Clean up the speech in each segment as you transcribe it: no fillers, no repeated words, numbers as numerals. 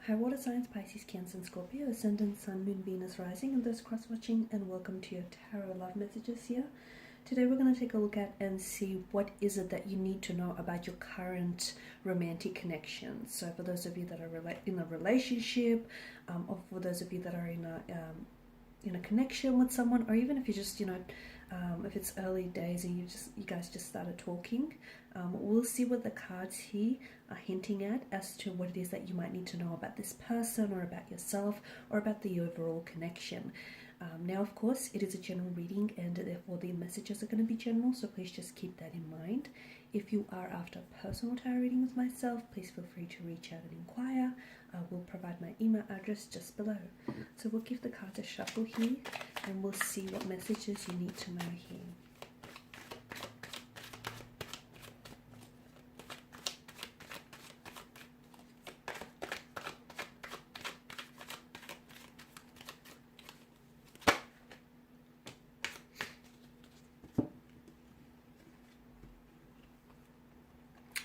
Hi, water signs, Pisces, Cancer, and Scorpio, Ascendant, Sun, Moon, Venus, Rising, and those cross-watching, and welcome to your tarot love messages here. Today we're going to take a look at and see what is it that you need to know about your current romantic connection. So for those of you that are in a relationship, or for those of you that are in a connection with someone, or even if you just, if it's early days and you guys just started talking, we'll see what the cards here are hinting at as to what it is that you might need to know about this person or about yourself or about the overall connection. Now, of course, it is a general reading and therefore the messages are going to be general, so please just keep that in mind. If you are after a personal tarot reading with myself, please feel free to reach out and inquire. I will provide my email address just below. So we'll give the cards a shuffle here and we'll see what messages you need to know here.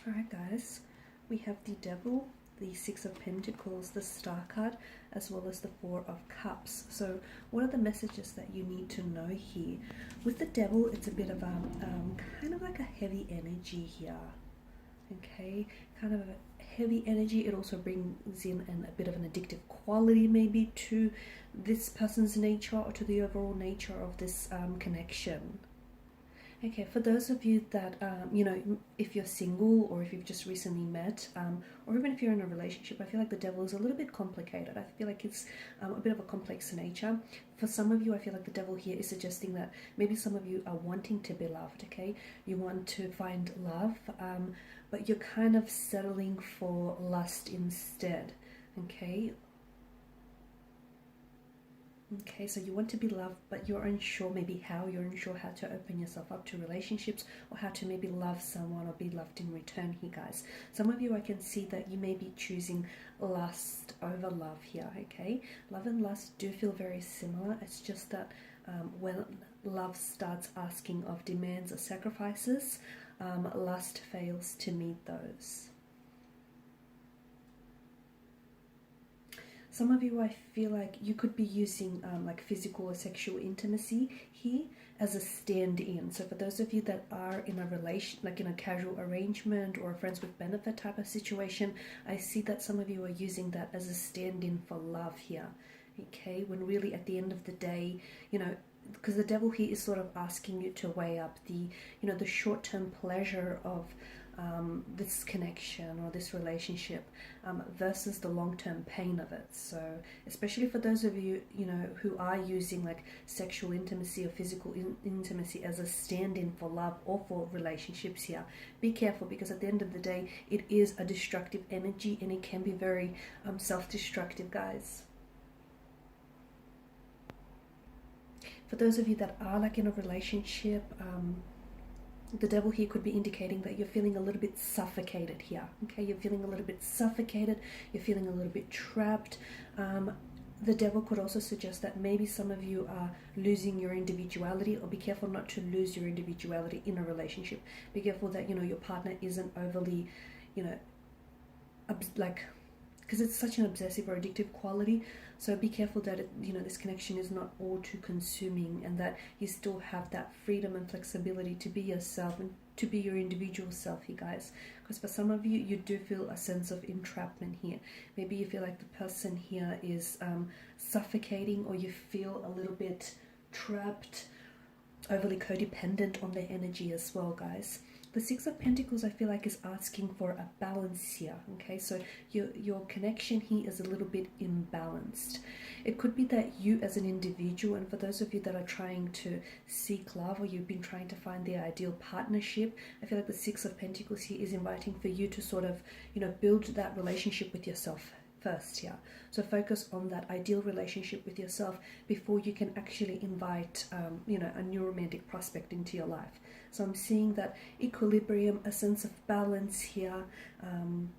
Alright guys, we have the Devil, the Six of Pentacles, the Star card, as well as the Four of Cups. So what are the messages that you need to know here? With the Devil, it's a bit of a kind of like a heavy energy here. Okay, kind of a heavy energy. It also brings in a bit of an addictive quality maybe to this person's nature or to the overall nature of this connection. Okay, for those of you that, if you're single or if you've just recently met, or even if you're in a relationship, I feel like the Devil is a little bit complicated. I feel like it's a bit of a complex nature. For some of you, I feel like the Devil here is suggesting that maybe some of you are wanting to be loved, okay? You want to find love, but you're kind of settling for lust instead, okay? Okay, so you want to be loved, but you're unsure maybe how. You're unsure how to open yourself up to relationships or how to maybe love someone or be loved in return here, guys. Some of you, I can see that you may be choosing lust over love here, okay? Love and lust do feel very similar. It's just that when love starts asking of demands or sacrifices, lust fails to meet those. Some of you, I feel like you could be using like physical or sexual intimacy here as a stand-in. So for those of you that are in a relation, like in a casual arrangement or a friends with benefit type of situation, I see that some of you are using that as a stand-in for love here. Okay, when really at the end of the day, because the Devil here is sort of asking you to weigh up the, the short-term pleasure of this connection or this relationship versus the long-term pain of it. So especially for those of you, who are using like sexual intimacy or physical intimacy as a stand-in for love or for relationships here, be careful, because at the end of the day, it is a destructive energy and it can be very self-destructive, guys. For those of you that are like in a relationship, the Devil here could be indicating that you're feeling a little bit suffocated here. Okay, you're feeling a little bit suffocated, you're feeling a little bit trapped. The Devil could also suggest that maybe some of you are losing your individuality, or be careful not to lose your individuality in a relationship. Be careful that, your partner isn't overly, because it's such an obsessive or addictive quality. So be careful that this connection is not all too consuming, and that you still have that freedom and flexibility to be yourself and to be your individual self here, guys. Because for some of you, you do feel a sense of entrapment here. Maybe you feel like the person here is suffocating, or you feel a little bit trapped, overly codependent on their energy as well, guys. The Six of Pentacles, I feel like, is asking for a balance here, okay? So your connection here is a little bit imbalanced. It could be that you as an individual, and for those of you that are trying to seek love, or you've been trying to find the ideal partnership, I feel like the Six of Pentacles here is inviting for you to sort of, build that relationship with yourself first here. So focus on that ideal relationship with yourself before you can actually invite, a new romantic prospect into your life. So I'm seeing that equilibrium, a sense of balance here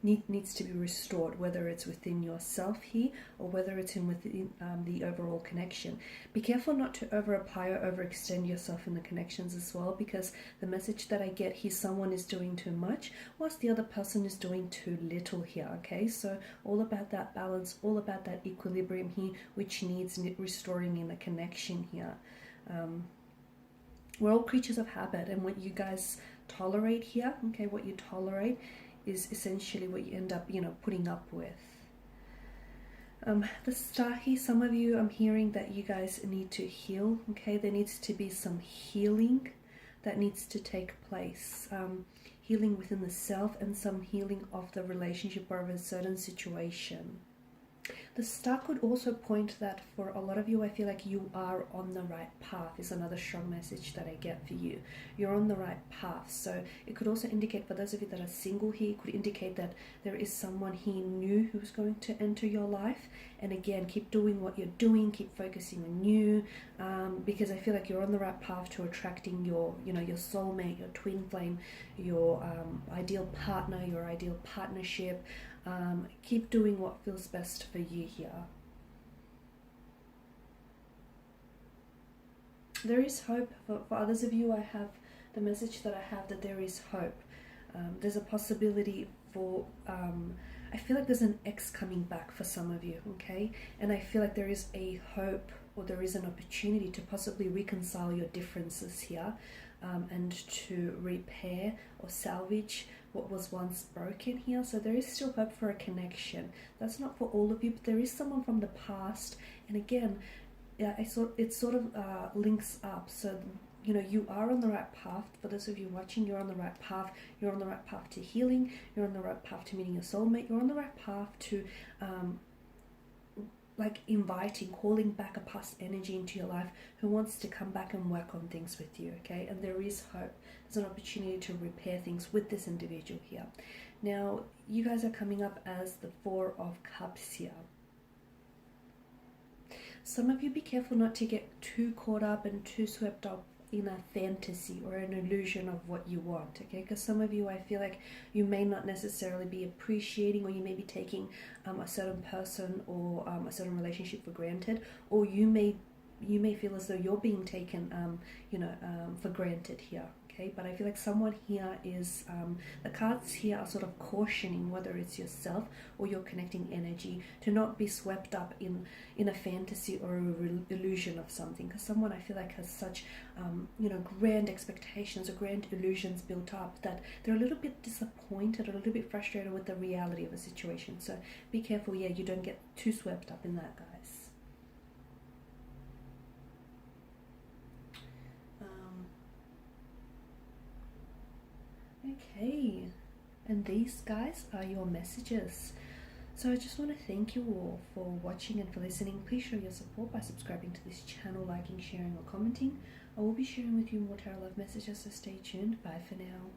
needs to be restored, whether it's within yourself here or whether it's within the overall connection. Be careful not to over apply or overextend yourself in the connections as well, because the message that I get here, someone is doing too much whilst the other person is doing too little here. Okay, so all about that balance, all about that equilibrium here, which needs restoring in the connection here. We're all creatures of habit, and what you guys tolerate here, okay, what you tolerate is essentially what you end up, putting up with. The star here, some of you, I'm hearing that you guys need to heal, okay? There needs to be some healing that needs to take place. Healing within the self and some healing of the relationship or of a certain situation. The star could also point that for a lot of you, I feel like you are on the right path is another strong message that I get for you. You're on the right path. So it could also indicate, for those of you that are single here, it could indicate that there is someone here new who's going to enter your life. And again, keep doing what you're doing, keep focusing on you, because I feel like you're on the right path to attracting your soulmate, your twin flame, your ideal partner, your ideal partnership. Keep doing what feels best for you here. There is hope. For others of you, I have the message that I have that there is hope. There's a possibility for, I feel like there's an ex coming back for some of you, okay? And I feel like there is a hope, or there is an opportunity to possibly reconcile your differences here, and to repair or salvage what was once broken here. So there is still hope for a connection. That's not for all of you, but there is someone from the past. And again, it sort of links up. So you are on the right path. For those of you watching, you're on the right path. You're on the right path to healing. You're on the right path to meeting your soulmate. You're on the right path to calling back a past energy into your life who wants to come back and work on things with you, okay? And there is hope. There's an opportunity to repair things with this individual here. Now, you guys are coming up as the Four of Cups here. Some of you, be careful not to get too caught up and too swept up in a fantasy or an illusion of what you want, okay? Because some of you, I feel like you may not necessarily be appreciating, or you may be taking a certain person or a certain relationship for granted, or you may feel as though you're being taken for granted here, okay? But I feel like someone here is, the cards here are sort of cautioning, whether it's yourself or your connecting energy, to not be swept up in a fantasy or a illusion of something. Because someone, I feel like, has such grand expectations or grand illusions built up that they're a little bit disappointed or a little bit frustrated with the reality of a situation. So be careful, yeah, you don't get too swept up in that, guys. Okay, and these, guys, are your messages. So I just want to thank you all for watching and for listening. Please show your support by subscribing to this channel, liking, sharing, or commenting. I will be sharing with you more tarot love messages, so stay tuned. Bye for now.